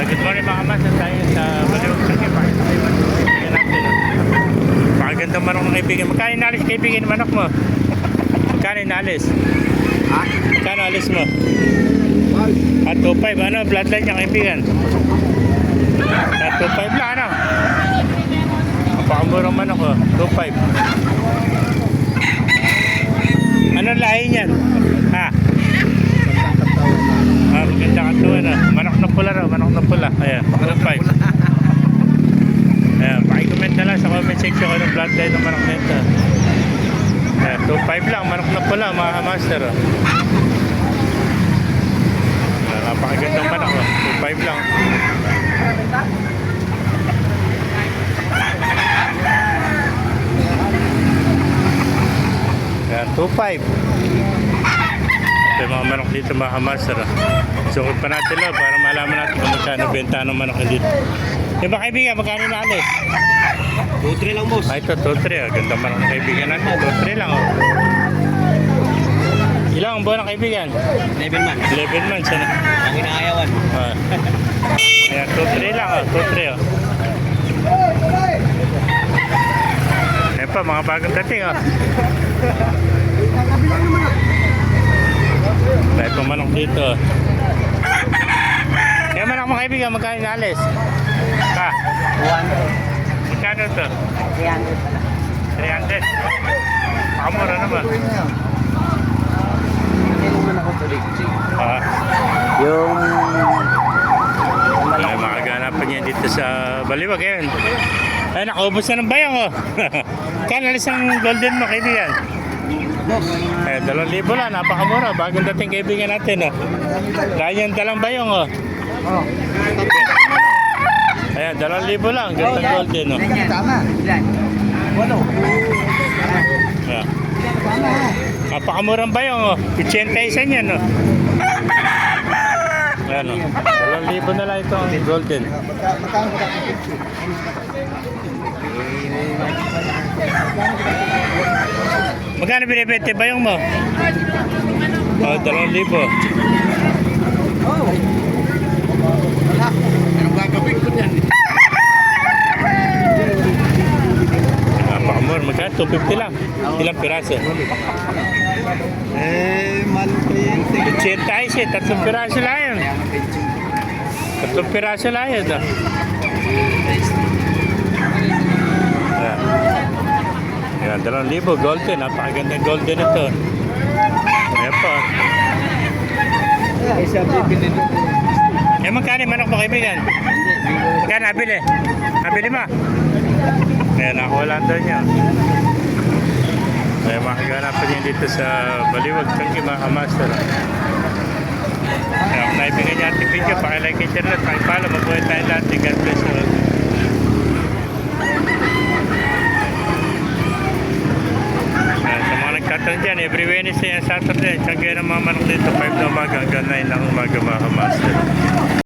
Good morning mga kamas. Tayo sa Baliwag City. Pakita kayo natin. Pakagandang manok ng kaibigan. Magkano inalis kaibigan ng manok mo? Magkano inalis? Ha? Magkano alis mo? At 2.5. Ano? Bloodline niya kaibigan? At 2.5 lang ano? Napakamurang manok oh. 2.5. Anong lahi niyan? Ha? Maganda katuwan ah. Manok na pula raw, manok na pula. Ayan, 2.5. Ayan, pakicomment na lang sa comment section kung anong bloodline ng manok nito. Ayan, 2.5 lang, manok na pula mga master. Oh. Ayan, napakagandang manok oh. 2.5 lang. Ayan, 2.5. Ito yung mga manok dito mga master. Sukot pa natin lang para malaman natin kung magkano benta ng manok dito. Yung ba kaibigan, magkano na alis? 2-3 lang boss. Ito, 2-3. Ganda manok ng kaibigan natin. 2-3 lang oh. Ilang buwan ng kaibigan? 11 months. 11 months ano? Ang inaayawan. Ayan, 2-3 lang oh. 2-3 oh. Ayan pa, mga bagong dating oh. Dahil pang manok dito. Kaya manok mga kaibigan, magkano inalis? Ha? 200. Magkano ito? 300 pala. 300. Pakamura naman. Hindi naman ako tuloy kasi. Ha? Yung... Ay, makaganapan niya dito sa Baliwag ngayon. Ay, nakaubos na ng bayang oh. Kaya nalis ang golden mo kaibigan? Boss. Eh, 2,000 lang, napakamura. Bagong dating kaibigan natin, oh. Dahil yung dalang bayong, oh. Oh. Ayan, 2,000 lang. Gandang golden, oh. Tama. Ilan? 8. Ayan. Napakamurang bayong, oh. 81 yan, oh. Ayan, oh. 2,000 na lang ito ang golden. Magkano binibente bayong mo? Oh, 2,000. Oh. Wala. Anong gagawin ko dyan? Napakamura. Magkano? 250 lang. Ilang piraso? Malaki. 80 tatlong piraso lang yun. Tatlong piraso lang yun. Oh. Ayan, 2,000 golden. Napakagandang golden ito. Ayan po. Isa bibili nito. Eh, magkano yung manok mo kaibigan? Magkano nabili? Nabili mo? Ayan, nakuha lang doon niya. Ayan, makaganapan niya dito sa Baliwag City mga master. Ayan, kung naibigay niya ating video, pakilike and share at pakipalo. Magbuhay tayo lahat. God bless you. Nagtatanong dyan, every Wednesday and Saturday, tiyanggihan ng mga manok dito, 5 na umaga hanggang 9 ng umaga mga master.